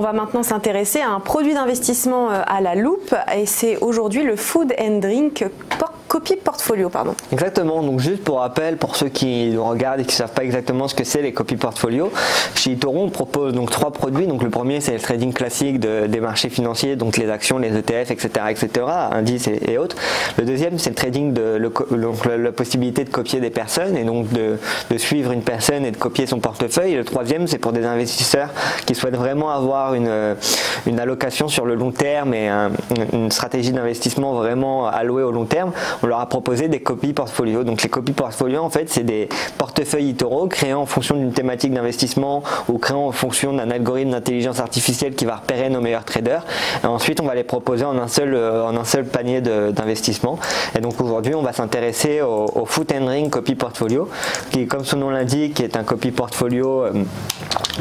va maintenant s'intéresser à un produit d'investissement à la loupe et c'est aujourd'hui le Food and Drink Copy Portfolio. Exactement, donc juste pour rappel, pour ceux qui nous regardent et qui ne savent pas exactement ce que c'est les Copy Portfolio, chez eToro on propose donc 3 produits. Donc le premier c'est le trading classique des marchés financiers, donc les actions, les ETF, etc., indices et autres. Le deuxième c'est le trading la possibilité de copier des personnes et donc de suivre une personne et de copier son portefeuille. Et le troisième c'est pour des investisseurs qui souhaitent vraiment avoir une allocation sur le long terme et une stratégie d'investissement vraiment allouée au long terme. On leur a proposé des Copy Portfolio. Donc les Copy Portfolio en fait c'est des portefeuilles eToro créés en fonction d'une thématique d'investissement ou créés en fonction d'un algorithme d'intelligence artificielle qui va repérer nos meilleurs traders. Et ensuite on va les proposer en un seul panier d'investissement. Et donc aujourd'hui on va s'intéresser au Food and Drink Copy Portfolio qui, comme son nom l'indique, est un Copy Portfolio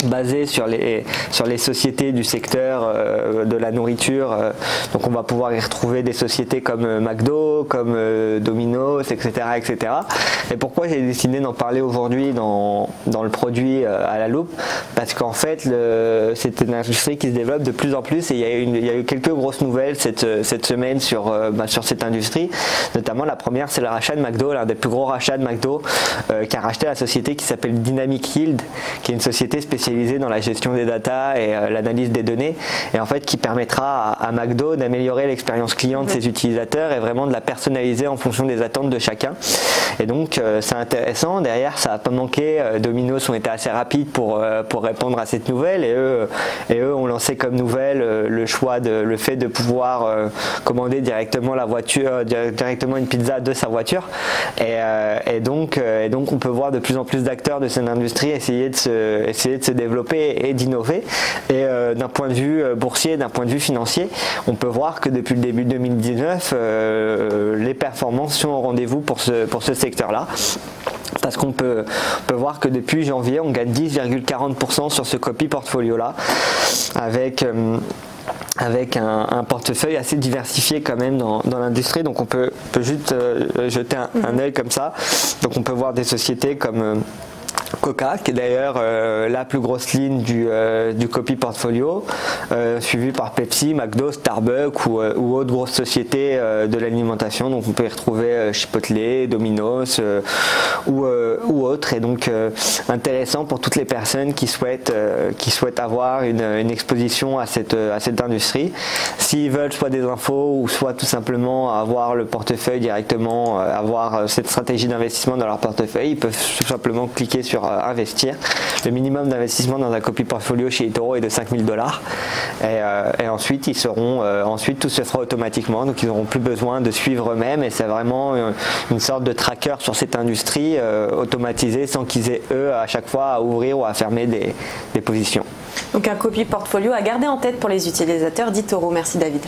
basé sur les sociétés du secteur de la nourriture. Donc on va pouvoir y retrouver des sociétés comme McDo, comme Domino's, etc., etc. Et pourquoi j'ai décidé d'en parler aujourd'hui dans le produit à la loupe? Parce qu'en fait c'est une industrie qui se développe de plus en plus et il y a eu quelques grosses nouvelles cette semaine sur cette industrie. Notamment la première c'est le rachat de McDo, l'un des plus gros rachats de McDo qui a racheté la société qui s'appelle Dynamic Yield, qui est une société spécialisée dans la gestion des data et l'analyse des données et en fait qui permettra à McDo d'améliorer l'expérience client de ses utilisateurs et vraiment de la personnaliser en fonction des attentes de chacun. Et donc c'est intéressant, derrière ça n'a pas manqué, Domino's ont été assez rapides pour répondre à cette nouvelle et eux ont lancé comme nouvelle le fait de pouvoir commander directement directement une pizza de sa voiture et donc on peut voir de plus en plus d'acteurs de cette industrie essayer de se développer et d'innover. Et d'un point de vue boursier, d'un point de vue financier, on peut voir que depuis le début de 2019 les performances sont au rendez-vous pour ce secteur-là. Parce qu'on peut voir que depuis janvier, on gagne 10,40% sur ce Copy Portfolio-là, avec un portefeuille assez diversifié quand même dans l'industrie. Donc on peut juste jeter un œil comme ça. Donc on peut voir des sociétés comme Coca, qui est d'ailleurs la plus grosse ligne du Copy Portfolio, suivi par Pepsi, McDo, Starbucks ou autres grosses sociétés de l'alimentation. Donc on peut y retrouver Chipotle, Domino's ou autres. Et donc intéressant pour toutes les personnes qui souhaitent avoir une exposition à cette industrie. S'ils veulent soit des infos ou soit tout simplement avoir le portefeuille directement, avoir cette stratégie d'investissement dans leur portefeuille, ils peuvent tout simplement cliquer sur investir. Le minimum d'investissement dans un Copy Portfolio chez eToro est de 5 000 $. Et ensuite, ensuite tout se fera automatiquement, donc ils n'auront plus besoin de suivre eux-mêmes et c'est vraiment une sorte de tracker sur cette industrie automatisée sans qu'ils aient eux à chaque fois à ouvrir ou à fermer des positions. Donc un Copy Portfolio à garder en tête pour les utilisateurs d'eToro. Merci David.